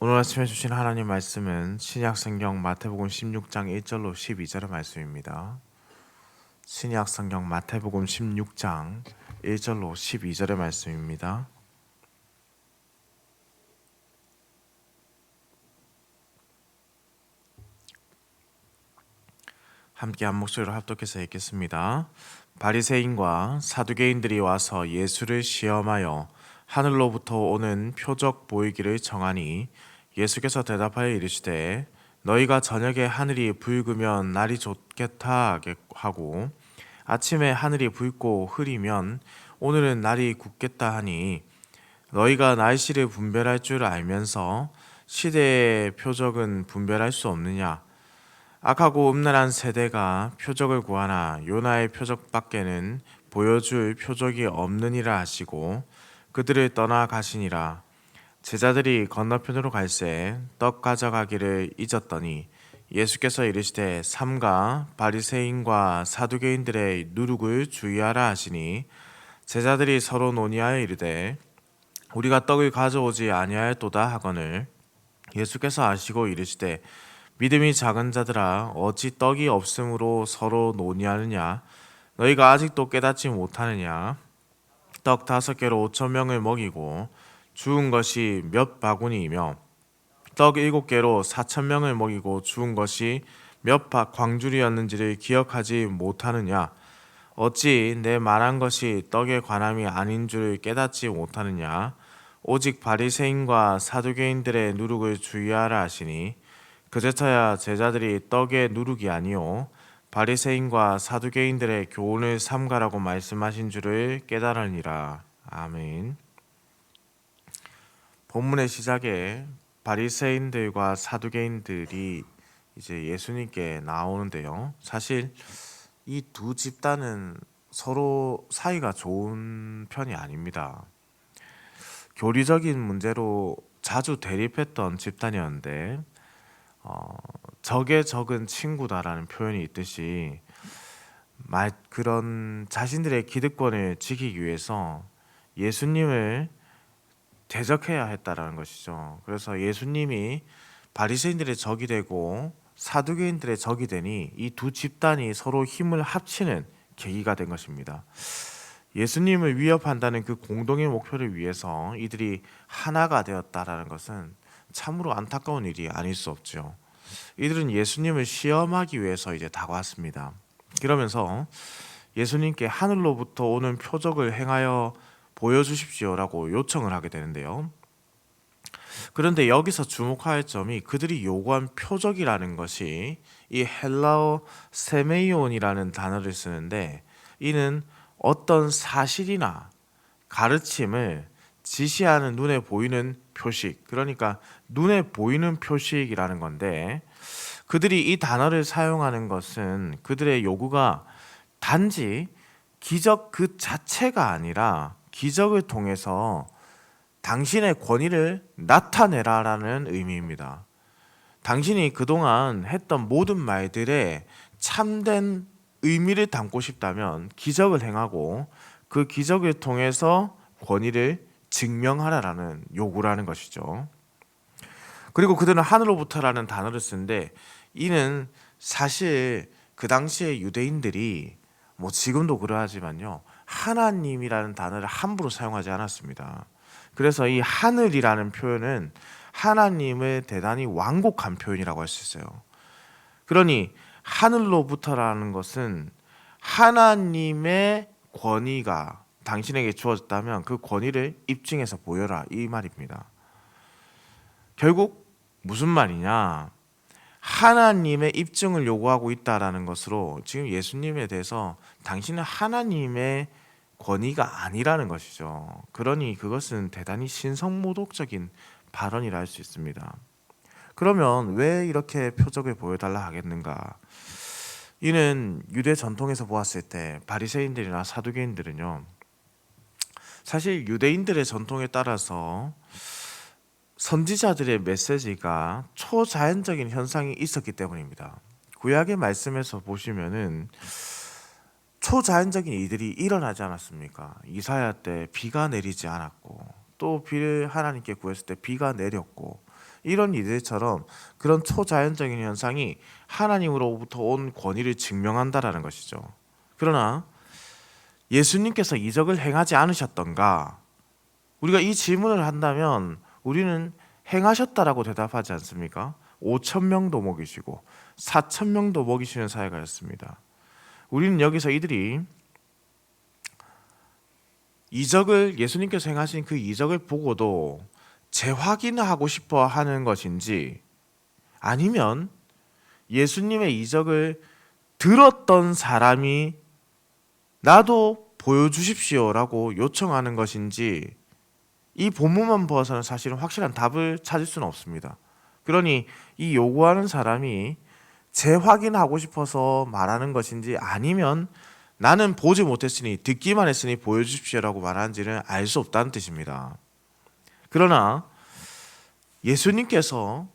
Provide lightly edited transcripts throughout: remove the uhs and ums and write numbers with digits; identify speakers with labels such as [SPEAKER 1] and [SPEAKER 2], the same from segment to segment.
[SPEAKER 1] 오늘 아침에 주신 하나님 말씀은 신약성경 마태복음 16장 1절로 12절의 말씀입니다. 신약성경 마태복음 16장 1절로 12절의 말씀입니다. 함께 한 목소리로 합독해서 읽겠습니다. 바리새인과 사두개인들이 와서 예수를 시험하여 하늘로부터 오는 표적 보이기를 청하니 예수께서 대답하여 이르시되 너희가 저녁에 하늘이 붉으면 날이 좋겠다 하고 아침에 하늘이 붉고 흐리면 오늘은 날이 굳겠다 하니 너희가 날씨를 분별할 줄 알면서 시대의 표적은 분별할 수 없느냐? 악하고 음란한 세대가 표적을 구하나 요나의 표적밖에는 보여줄 표적이 없느니라 하시고 그들을 떠나 가시니라. 제자들이 건너편으로 갈새 떡 가져가기를 잊었더니 예수께서 이르시되 삼가 바리새인과 사두개인들의 누룩을 주의하라 하시니 제자들이 서로 논의하여 이르되 우리가 떡을 가져오지 아니하였도다 하거늘 예수께서 아시고 이르시되 믿음이 작은 자들아 어찌 떡이 없으므로 서로 논의하느냐 너희가 아직도 깨닫지 못하느냐 떡 5개로 5,000명을 먹이고 주운 것이 몇 바구니이며 떡 7개로 4,000명을 먹이고 주운 것이 몇 광줄이었는지를 기억하지 못하느냐 어찌 내 말한 것이 떡의 관함이 아닌 줄 깨닫지 못하느냐 오직 바리새인과 사두개인들의 누룩을 주의하라 하시니 그제서야 제자들이 떡의 누룩이 아니요 바리새인과 사두개인들의 교훈을 삼가라고 말씀하신 줄을 깨달으니라. 아멘. 본문의 시작에 바리새인들과 사두개인들이 이제 예수님께 나오는데요. 사실 이 두 집단은 서로 사이가 좋은 편이 아닙니다. 교리적인 문제로 자주 대립했던 집단이었는데 적의 적은 친구다라는 표현이 있듯이 그런 자신들의 기득권을 지키기 위해서 예수님을 대적해야 했다라는 것이죠. 그래서 예수님이 바리새인들의 적이 되고 사두개인들의 적이 되니 이 두 집단이 서로 힘을 합치는 계기가 된 것입니다. 예수님을 위협한다는 그 공동의 목표를 위해서 이들이 하나가 되었다라는 것은 참으로 안타까운 일이 아닐 수 없죠. 이들은 예수님을 시험하기 위해서 이제 다가왔습니다. 그러면서 예수님께 하늘로부터 오는 표적을 행하여 보여주십시오라고 요청을 하게 되는데요. 그런데 여기서 주목할 점이 그들이 요구한 표적이라는 것이 이 헬라어 세메이온이라는 단어를 쓰는데 이는 어떤 사실이나 가르침을 지시하는 눈에 보이는 표식, 그러니까 눈에 보이는 표식이라는 건데 그들이 이 단어를 사용하는 것은 그들의 요구가 단지 기적 그 자체가 아니라 기적을 통해서 당신의 권위를 나타내라라는 의미입니다. 당신이 그동안 했던 모든 말들에 참된 의미를 담고 싶다면 기적을 행하고 그 기적을 통해서 권위를 증명하라라는 요구라는 것이죠. 그리고 그들은 하늘로부터라는 단어를 쓰는데 이는 사실 그 당시에 유대인들이 뭐 지금도 그러하지만요 하나님이라는 단어를 함부로 사용하지 않았습니다. 그래서 이 하늘이라는 표현은 하나님을 대단히 완곡한 표현이라고 할 수 있어요. 그러니 하늘로부터라는 것은 하나님의 권위가 당신에게 주어졌다면 그 권위를 입증해서 보여라 이 말입니다. 결국 무슨 말이냐? 하나님의 입증을 요구하고 있다라는 것으로 지금 예수님에 대해서 당신은 하나님의 권위가 아니라는 것이죠. 그러니 그것은 대단히 신성모독적인 발언이라 할 수 있습니다. 그러면 왜 이렇게 표적을 보여달라 하겠는가? 이는 유대 전통에서 보았을 때 바리새인들이나 사두개인들은요 사실 유대인들의 전통에 따라서 선지자들의 메시지가 초자연적인 현상이 있었기 때문입니다. 구약의 말씀에서 보시면은 초자연적인 일들이 일어나지 않았습니까? 이사야 때 비가 내리지 않았고 또 비를 하나님께 구했을 때 비가 내렸고 이런 이들처럼 그런 초자연적인 현상이 하나님으로부터 온 권위를 증명한다라는 것이죠. 그러나 예수님께서 이적을 행하지 않으셨던가? 우리가 이 질문을 한다면 우리는 행하셨다라고 대답하지 않습니까? 5천 명도 먹이시고 4천 명도 먹이시는 사역하였습니다. 우리는 여기서 이들이 이적을 예수님께서 행하신 그 이적을 보고도 재확인하고 싶어 하는 것인지, 아니면 예수님의 이적을 들었던 사람이 나도 보여주십시오라고 요청하는 것인지, 이 본문만 보아서는 사실은 확실한 답을 찾을 수는 없습니다. 그러니 이 요구하는 사람이 재확인하고 싶어서 말하는 것인지, 아니면 나는 보지 못했으니 듣기만 했으니 보여주십시오라고 말하는지는 알 수 없다는 뜻입니다. 그러나 예수님께서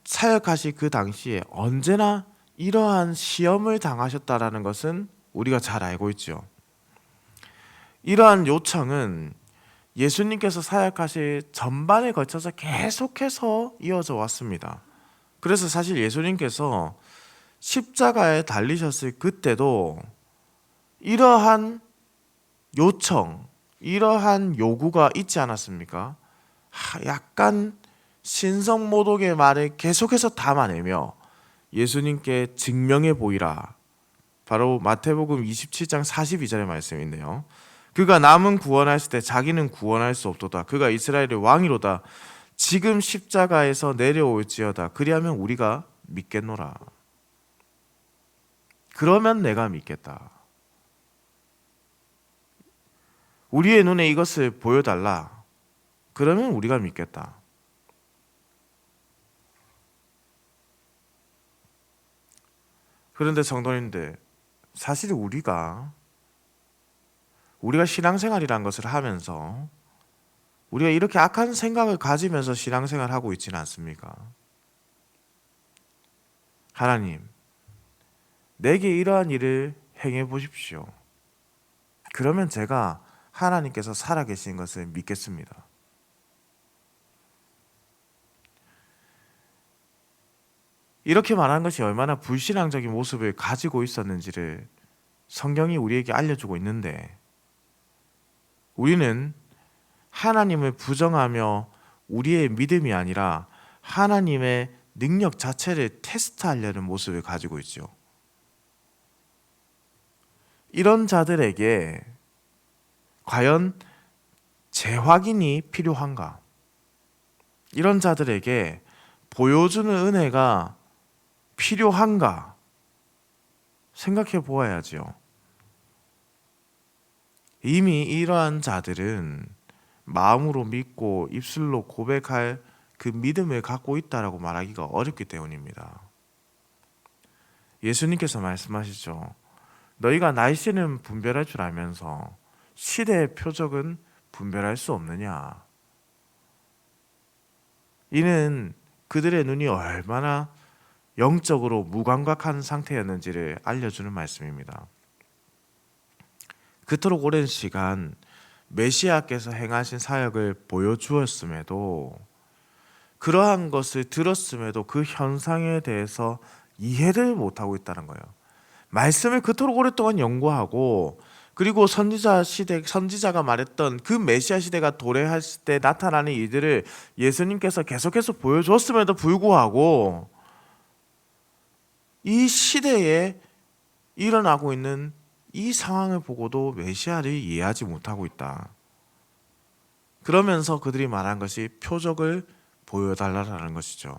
[SPEAKER 1] 사역하실 그 당시에 언제나 이러한 시험을 당하셨다라는 것은 우리가 잘 알고 있죠. 이러한 요청은 예수님께서 사역하실 전반에 걸쳐서 계속해서 이어져 왔습니다. 그래서 사실 예수님께서 십자가에 달리셨을 그때도 이러한 요청, 이러한 요구가 있지 않았습니까? 약간 신성모독의 말을 계속해서 담아내며 예수님께 증명해 보이라. 바로 마태복음 27장 42절의 말씀인데요. 그가 남은 구원하였을 때 자기는 구원할 수 없도다. 그가 이스라엘의 왕이로다. 지금 십자가에서 내려올지어다. 그리하면 우리가 믿겠노라. 그러면 내가 믿겠다. 우리의 눈에 이것을 보여달라. 그러면 우리가 믿겠다. 그런데 성도님들, 사실 우리가 신앙생활이란 것을 하면서 우리가 이렇게 악한 생각을 가지면서 신앙생활을 하고 있지는 않습니까? 하나님, 내게 이러한 일을 행해 보십시오. 그러면 제가 하나님께서 살아계신 것을 믿겠습니다. 이렇게 말하는 것이 얼마나 불신앙적인 모습을 가지고 있었는지를 성경이 우리에게 알려주고 있는데, 우리는 하나님을 부정하며 우리의 믿음이 아니라 하나님의 능력 자체를 테스트하려는 모습을 가지고 있죠. 이런 자들에게 과연 재확인이 필요한가? 이런 자들에게 보여주는 은혜가 필요한가? 생각해 보아야죠. 이미 이러한 자들은 마음으로 믿고 입술로 고백할 그 믿음을 갖고 있다라고 말하기가 어렵기 때문입니다. 예수님께서 말씀하시죠. 너희가 날씨는 분별할 줄 알면서 시대의 표적은 분별할 수 없느냐. 이는 그들의 눈이 얼마나 영적으로 무감각한 상태였는지를 알려주는 말씀입니다. 그토록 오랜 시간 메시아께서 행하신 사역을 보여주었음에도, 그러한 것을 들었음에도 그 현상에 대해서 이해를 못하고 있다는 거예요. 말씀을 그토록 오랫동안 연구하고, 그리고 선지자가 말했던 그 메시아 시대가 도래했을 때 나타나는 이들을 예수님께서 계속해서 보여줬음에도 불구하고 이 시대에 일어나고 있는 이 상황을 보고도 메시아를 이해하지 못하고 있다. 그러면서 그들이 말한 것이 표적을 보여달라는 것이죠.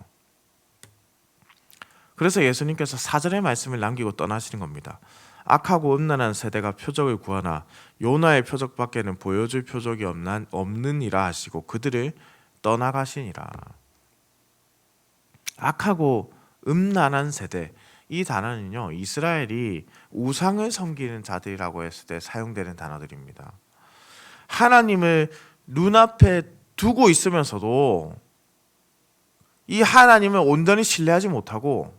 [SPEAKER 1] 그래서 예수님께서 사절의 말씀을 남기고 떠나시는 겁니다. 악하고 음란한 세대가 표적을 구하나 요나의 표적밖에는 보여줄 표적이 없느니라 하시고 그들을 떠나가시니라. 악하고 음란한 세대, 이 단어는요, 이스라엘이 우상을 섬기는 자들이라고 했을 때 사용되는 단어들입니다. 하나님을 눈앞에 두고 있으면서도 이 하나님을 온전히 신뢰하지 못하고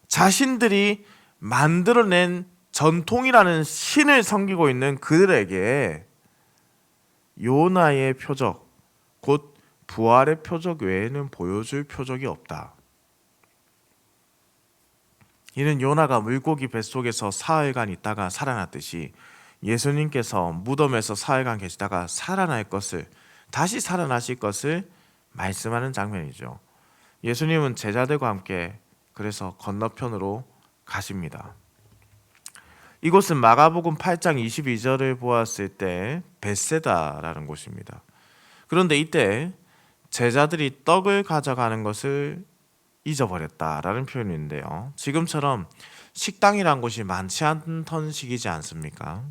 [SPEAKER 1] 자신들이 만들어낸 전통이라는 신을 섬기고 있는 그들에게 요나의 표적, 곧 부활의 표적 외에는 보여줄 표적이 없다. 이는 요나가 물고기 뱃속에서 사흘간 있다가 살아났듯이 예수님께서 무덤에서 사흘간 계시다가 살아날 것을, 다시 살아나실 것을 말씀하는 장면이죠. 예수님은 제자들과 함께 그래서 건너편으로 가십니다. 이곳은 마가복음 8장 22절을 보았을 때 벳세다라는 곳입니다. 그런데 이때 제자들이 떡을 가져가는 것을 잊어버렸다라는 표현인데요. 지금처럼 식당이란 곳이 많지 않던 시기지 않습니까?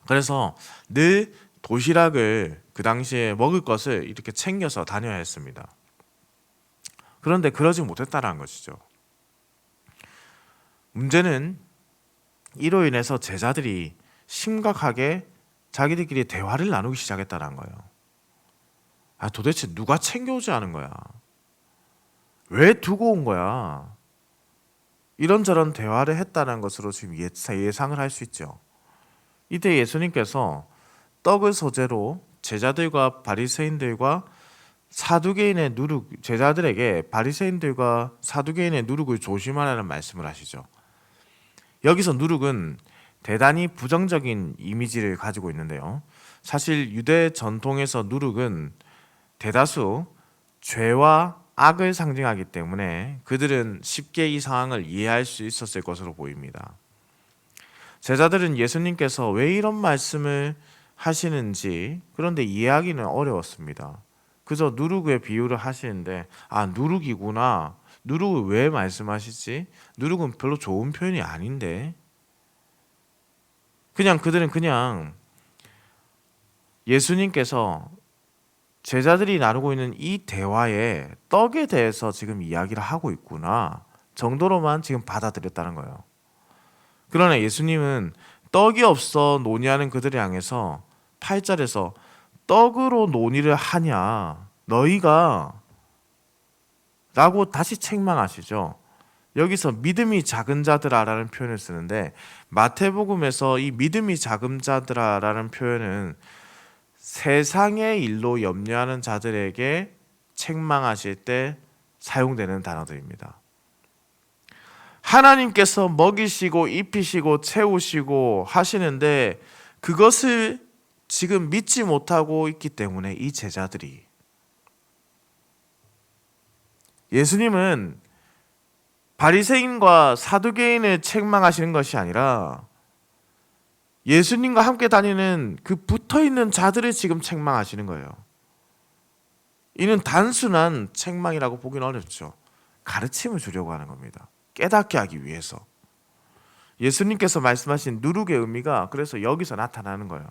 [SPEAKER 1] 그래서 늘 도시락을 그 당시에 먹을 것을 이렇게 챙겨서 다녀야 했습니다. 그런데 그러지 못했다는 것이죠. 문제는 이로 인해서 제자들이 심각하게 자기들끼리 대화를 나누기 시작했다는 거예요. 도대체 누가 챙겨오지 않은 거야? 왜 두고 온 거야? 이런저런 대화를 했다는 것으로 지금 예상을 할 수 있죠. 이때 예수님께서 떡을 소재로 제자들과 바리새인들과 사두개인의 제자들에게 바리새인들과 사두개인의 누룩을 조심하라는 말씀을 하시죠. 여기서 누룩은 대단히 부정적인 이미지를 가지고 있는데요. 사실 유대 전통에서 누룩은 대다수 죄와 악을 상징하기 때문에 그들은 쉽게 이 상황을 이해할 수 있었을 것으로 보입니다. 제자들은 예수님께서 왜 이런 말씀을 하시는지 그런데 이해하기는 어려웠습니다. 그저 누룩의 비유를 하시는데 누룩이구나. 누룩을 왜 말씀하시지? 누룩은 별로 좋은 표현이 아닌데. 그들은 예수님께서 제자들이 나누고 있는 이 대화에 떡에 대해서 지금 이야기를 하고 있구나 정도로만 지금 받아들였다는 거예요. 그러나 예수님은 떡이 없어 논의하는 그들을 향해서 8절에서 떡으로 논의를 하냐 너희가 라고 다시 책망하시죠. 여기서 믿음이 작은 자들아라는 표현을 쓰는데 마태복음에서 이 믿음이 작은 자들아라는 표현은 세상의 일로 염려하는 자들에게 책망하실 때 사용되는 단어들입니다. 하나님께서 먹이시고 입히시고 채우시고 하시는데 그것을 지금 믿지 못하고 있기 때문에 이 제자들이 예수님은 바리새인과 사두개인을 책망하시는 것이 아니라 예수님과 함께 다니는 그 붙어있는 자들을 지금 책망하시는 거예요. 이는 단순한 책망이라고 보기는 어렵죠. 가르침을 주려고 하는 겁니다. 깨닫게 하기 위해서. 예수님께서 말씀하신 누룩의 의미가 그래서 여기서 나타나는 거예요.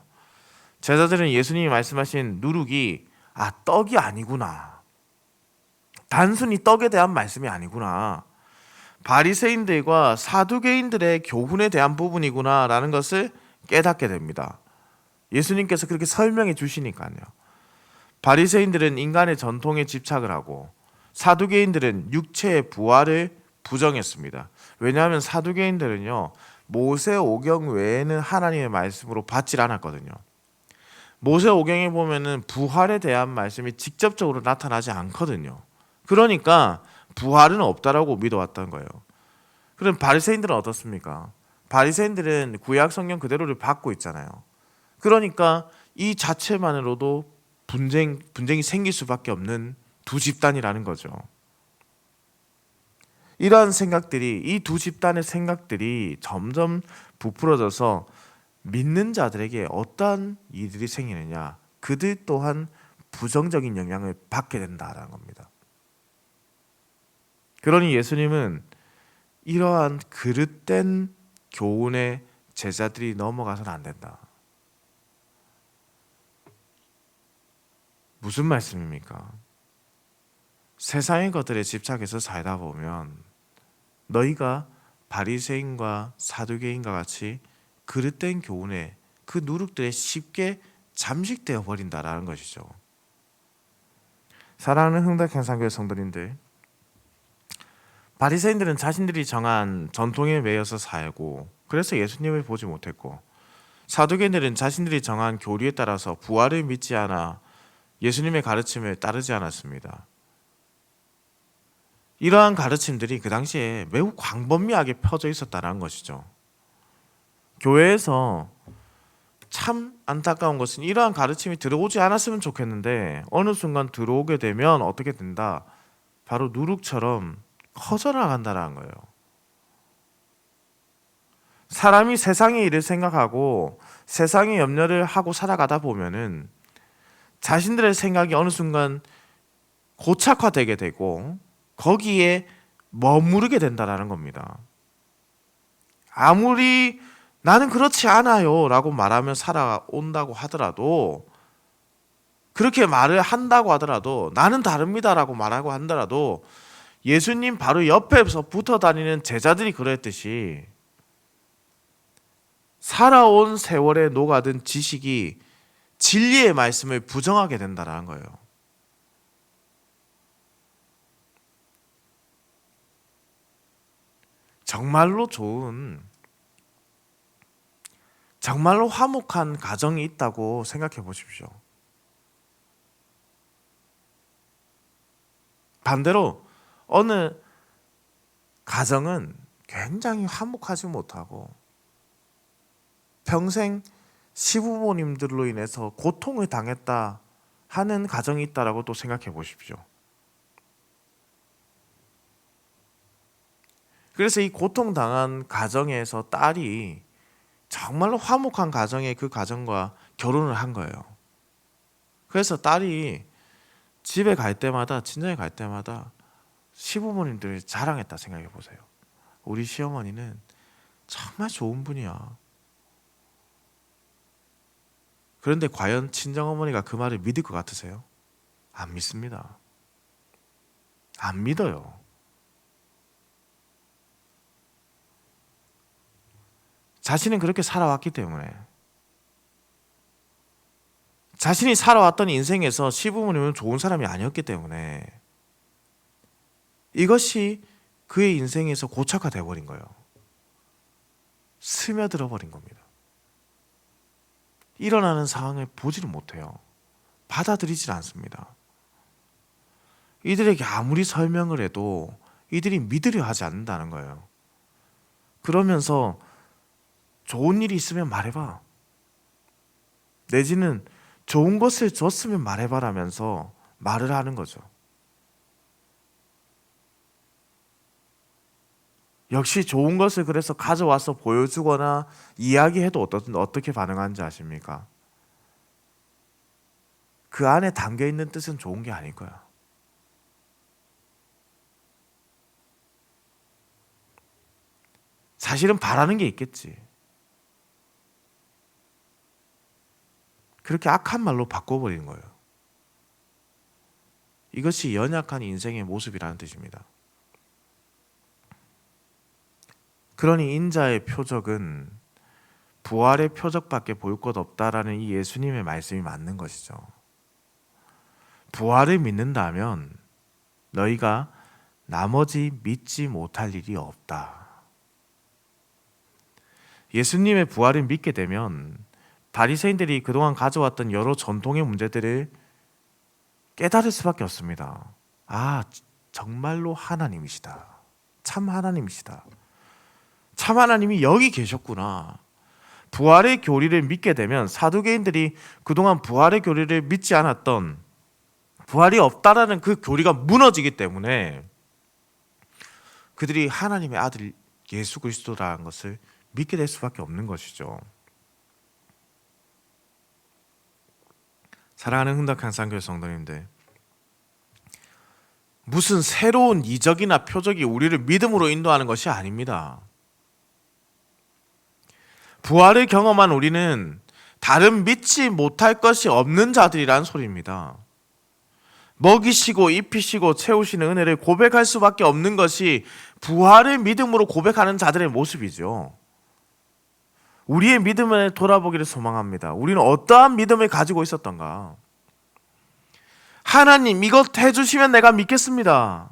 [SPEAKER 1] 제자들은 예수님이 말씀하신 누룩이 떡이 아니구나. 단순히 떡에 대한 말씀이 아니구나. 바리새인들과 사두개인들의 교훈에 대한 부분이구나 라는 것을 깨닫게 됩니다. 예수님께서 그렇게 설명해 주시니까요. 바리새인들은 인간의 전통에 집착을 하고 사두개인들은 육체의 부활을 부정했습니다. 왜냐하면 사두개인들은요 모세오경 외에는 하나님의 말씀으로 받질 않았거든요. 모세오경에 보면은 부활에 대한 말씀이 직접적으로 나타나지 않거든요. 그러니까 부활은 없다라고 믿어왔던 거예요. 그럼 바리새인들은 어떻습니까? 바리새인들은 구약 성경 그대로를 받고 있잖아요. 그러니까 이 자체만으로도 분쟁이 생길 수밖에 없는 두 집단이라는 거죠. 이러한 생각들이 이 두 집단의 생각들이 점점 부풀어져서 믿는 자들에게 어떠한 일들이 생기느냐? 그들 또한 부정적인 영향을 받게 된다라는 겁니다. 그러니 예수님은 이러한 그릇된 교훈에 제자들이 넘어가서는 안 된다. 무슨 말씀입니까? 세상의 것들에 집착해서 살다 보면 너희가 바리새인과 사두개인과 같이 그릇된 교훈에 그 누룩들에 쉽게 잠식되어 버린다라는 것이죠. 사랑하는 흥덕향상교회 성도님들, 바리새인들은 자신들이 정한 전통에 매여서 살고 그래서 예수님을 보지 못했고, 사두개인들은 자신들이 정한 교리에 따라서 부활을 믿지 않아 예수님의 가르침을 따르지 않았습니다. 이러한 가르침들이 그 당시에 매우 광범위하게 펴져 있었다는 것이죠. 교회에서 참 안타까운 것은 이러한 가르침이 들어오지 않았으면 좋겠는데 어느 순간 들어오게 되면 어떻게 된다? 바로 누룩처럼 커져나간다는 거예요. 사람이 세상의 일을 생각하고 세상의 염려를 하고 살아가다 보면은 자신들의 생각이 어느 순간 고착화되게 되고 거기에 머무르게 된다는 겁니다. 아무리 나는 그렇지 않아요 라고 말하며 살아온다고 하더라도, 그렇게 말을 한다고 하더라도, 나는 다릅니다 라고 말하고 한다라도 예수님 바로 옆에서 붙어 다니는 제자들이 그랬듯이 살아온 세월에 녹아든 지식이 진리의 말씀을 부정하게 된다는 거예요. 정말로 좋은, 정말로 화목한 가정이 있다고 생각해 보십시오. 반대로 어느 가정은 굉장히 화목하지 못하고 평생 시부모님들로 인해서 고통을 당했다 하는 가정이 있다라고 또 생각해 보십시오. 그래서 이 고통당한 가정에서 딸이 정말로 화목한 가정의 그 가정과 결혼을 한 거예요. 그래서 딸이 집에 갈 때마다, 친정에 갈 때마다 시부모님들을 자랑했다 생각해 보세요. 우리 시어머니는 정말 좋은 분이야. 그런데 과연 친정어머니가 그 말을 믿을 것 같으세요? 안 믿습니다. 안 믿어요. 자신은 그렇게 살아왔기 때문에, 자신이 살아왔던 인생에서 시부모님은 좋은 사람이 아니었기 때문에 이것이 그의 인생에서 고착화되어 버린 거예요. 스며들어 버린 겁니다. 일어나는 상황을 보지를 못해요. 받아들이질 않습니다. 이들에게 아무리 설명을 해도 이들이 믿으려 하지 않는다는 거예요. 그러면서 좋은 일이 있으면 말해봐, 내지는 좋은 것을 줬으면 말해봐라면서 말을 하는 거죠. 역시 좋은 것을 그래서 가져와서 보여주거나 이야기해도 어떻게 반응하는지 아십니까? 그 안에 담겨있는 뜻은 좋은 게 아닐 거야. 사실은 바라는 게 있겠지. 그렇게 악한 말로 바꿔버리는 거예요. 이것이 연약한 인생의 모습이라는 뜻입니다. 그러니 인자의 표적은 부활의 표적밖에 볼 것 없다라는 이 예수님의 말씀이 맞는 것이죠. 부활을 믿는다면 너희가 나머지 믿지 못할 일이 없다. 예수님의 부활을 믿게 되면 바리새인들이 그동안 가져왔던 여러 전통의 문제들을 깨달을 수밖에 없습니다. 아, 정말로 하나님이시다. 참 하나님이시다. 참 하나님이 여기 계셨구나. 부활의 교리를 믿게 되면 사두개인들이 그동안 부활의 교리를 믿지 않았던, 부활이 없다라는 그 교리가 무너지기 때문에 그들이 하나님의 아들 예수 그리스도라는 것을 믿게 될 수밖에 없는 것이죠. 사랑하는 흥덕향상교회 성도님들, 무슨 새로운 이적이나 표적이 우리를 믿음으로 인도하는 것이 아닙니다. 부활을 경험한 우리는 다른 믿지 못할 것이 없는 자들이란 소리입니다. 먹이시고 입히시고 채우시는 은혜를 고백할 수밖에 없는 것이 부활을 믿음으로 고백하는 자들의 모습이죠. 우리의 믿음을 돌아보기를 소망합니다. 우리는 어떠한 믿음을 가지고 있었던가? 하나님, 이것 해주시면 내가 믿겠습니다.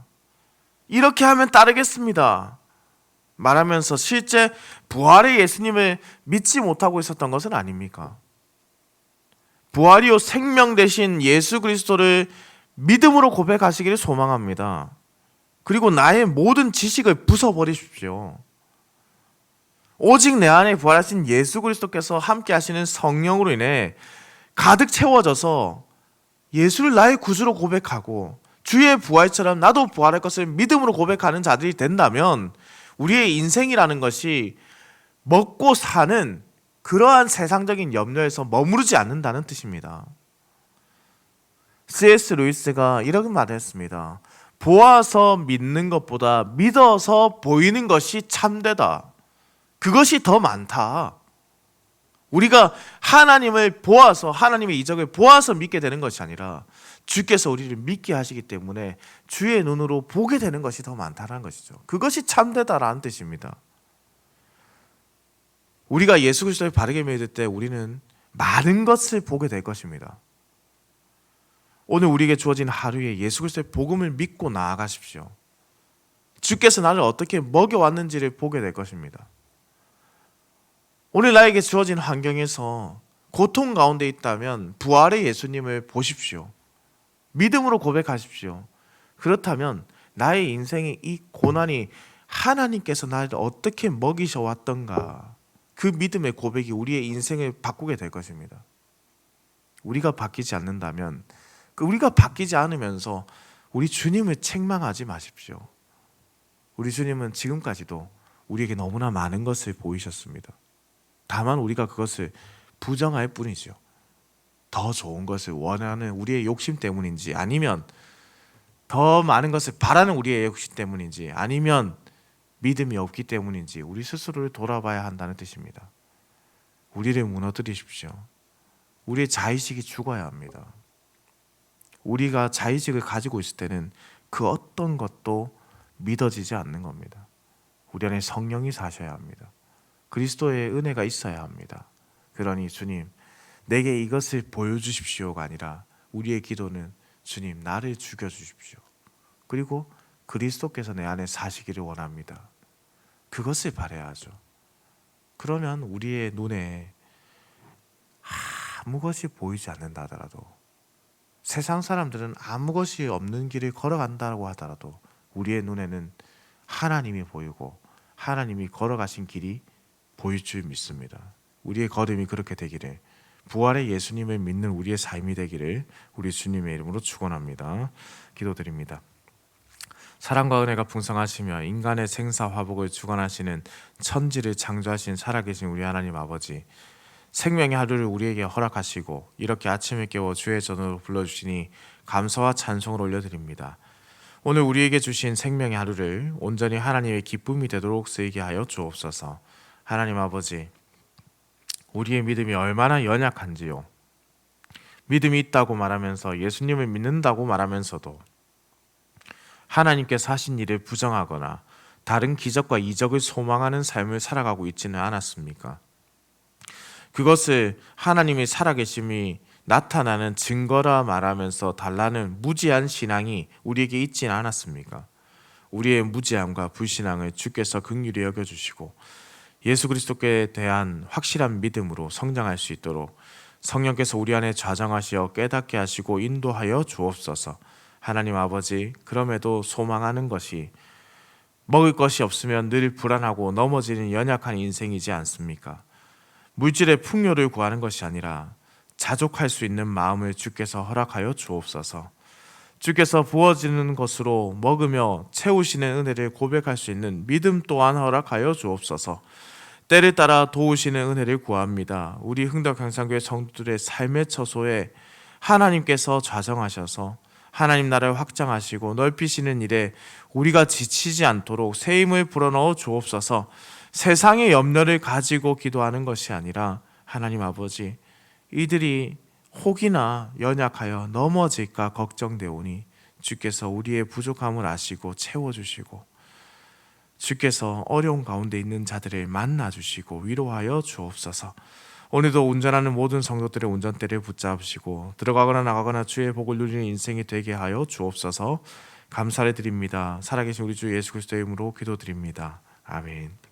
[SPEAKER 1] 이렇게 하면 따르겠습니다. 말하면서 실제 부활의 예수님을 믿지 못하고 있었던 것은 아닙니까? 부활이요 생명 되신 예수 그리스도를 믿음으로 고백하시기를 소망합니다. 그리고 나의 모든 지식을 부숴버리십시오. 오직 내 안에 부활하신 예수 그리스도께서 함께 하시는 성령으로 인해 가득 채워져서 예수를 나의 구주로 고백하고 주의 부활처럼 나도 부활할 것을 믿음으로 고백하는 자들이 된다면 우리의 인생이라는 것이 먹고 사는 그러한 세상적인 염려에서 머무르지 않는다는 뜻입니다. C.S. 루이스가 이렇게 말했습니다. 보아서 믿는 것보다 믿어서 보이는 것이 참되다. 그것이 더 많다. 우리가 하나님을 보아서, 하나님의 이적을 보아서 믿게 되는 것이 아니라 주께서 우리를 믿게 하시기 때문에 주의 눈으로 보게 되는 것이 더 많다는 것이죠. 그것이 참되다라는 뜻입니다. 우리가 예수 그리스도를 바르게 믿을 때 우리는 많은 것을 보게 될 것입니다. 오늘 우리에게 주어진 하루에 예수 그리스도의 복음을 믿고 나아가십시오. 주께서 나를 어떻게 먹여왔는지를 보게 될 것입니다. 오늘 나에게 주어진 환경에서 고통 가운데 있다면 부활의 예수님을 보십시오. 믿음으로 고백하십시오. 그렇다면 나의 인생의 이 고난이 하나님께서 나를 어떻게 먹이셔 왔던가, 그 믿음의 고백이 우리의 인생을 바꾸게 될 것입니다. 우리가 바뀌지 않는다면, 우리가 바뀌지 않으면서 우리 주님을 책망하지 마십시오. 우리 주님은 지금까지도 우리에게 너무나 많은 것을 보이셨습니다. 다만 우리가 그것을 부정할 뿐이죠. 더 좋은 것을 원하는 우리의 욕심 때문인지, 아니면 더 많은 것을 바라는 우리의 욕심 때문인지, 아니면 믿음이 없기 때문인지 우리 스스로를 돌아봐야 한다는 뜻입니다. 우리를 무너뜨리십시오. 우리의 자의식이 죽어야 합니다. 우리가 자의식을 가지고 있을 때는 그 어떤 것도 믿어지지 않는 겁니다. 우리 안에 성령이 사셔야 합니다. 그리스도의 은혜가 있어야 합니다. 그러니 주님, 내게 이것을 보여주십시오가 아니라 우리의 기도는 주님, 나를 죽여주십시오. 그리고 그리스도께서 내 안에 사시기를 원합니다. 그것을 바라야 하죠. 그러면 우리의 눈에 아무 것이 보이지 않는다 하더라도, 세상 사람들은 아무 것이 없는 길을 걸어간다고 하더라도 우리의 눈에는 하나님이 보이고 하나님이 걸어가신 길이 보일 줄 믿습니다. 우리의 걸음이 그렇게 되기를, 부활의 예수님을 믿는 우리의 삶이 되기를 우리 주님의 이름으로 축원합니다. 기도드립니다. 사랑과 은혜가 풍성하시며 인간의 생사 화복을 주관하시는 천지를 창조하신 살아계신 우리 하나님 아버지, 생명의 하루를 우리에게 허락하시고 이렇게 아침에 깨워 주의 전으로 불러주시니 감사와 찬송을 올려드립니다. 오늘 우리에게 주신 생명의 하루를 온전히 하나님의 기쁨이 되도록 쓰이게 하여 주옵소서. 하나님 아버지, 우리의 믿음이 얼마나 연약한지요. 믿음이 있다고 말하면서, 예수님을 믿는다고 말하면서도 하나님께서 하신 일을 부정하거나 다른 기적과 이적을 소망하는 삶을 살아가고 있지는 않았습니까? 그것을 하나님의 살아계심이 나타나는 증거라 말하면서 달라는 무지한 신앙이 우리에게 있지는 않았습니까? 우리의 무지함과 불신앙을 주께서 긍휼히 여겨주시고 예수 그리스도께 대한 확실한 믿음으로 성장할 수 있도록 성령께서 우리 안에 좌정하시어 깨닫게 하시고 인도하여 주옵소서. 하나님 아버지, 그럼에도 소망하는 것이 먹을 것이 없으면 늘 불안하고 넘어지는 연약한 인생이지 않습니까? 물질의 풍요를 구하는 것이 아니라 자족할 수 있는 마음을 주께서 허락하여 주옵소서. 주께서 부어지는 것으로 먹으며 채우시는 은혜를 고백할 수 있는 믿음 또한 허락하여 주옵소서. 때를 따라 도우시는 은혜를 구합니다. 우리 흥덕향상교회 성도들의 삶의 처소에 하나님께서 좌정하셔서 하나님 나라를 확장하시고 넓히시는 일에 우리가 지치지 않도록 새 힘을 불어넣어 주옵소서. 세상의 염려를 가지고 기도하는 것이 아니라 하나님 아버지, 이들이 혹이나 연약하여 넘어질까 걱정되오니 주께서 우리의 부족함을 아시고 채워주시고 주께서 어려운 가운데 있는 자들을 만나주시고 위로하여 주옵소서. 오늘도 운전하는 모든 성도들의 운전대를 붙잡으시고 들어가거나 나가거나 주의 복을 누리는 인생이 되게 하여 주옵소서. 감사를 드립니다. 살아계신 우리 주 예수 그리스도의 이름으로 기도드립니다. 아멘.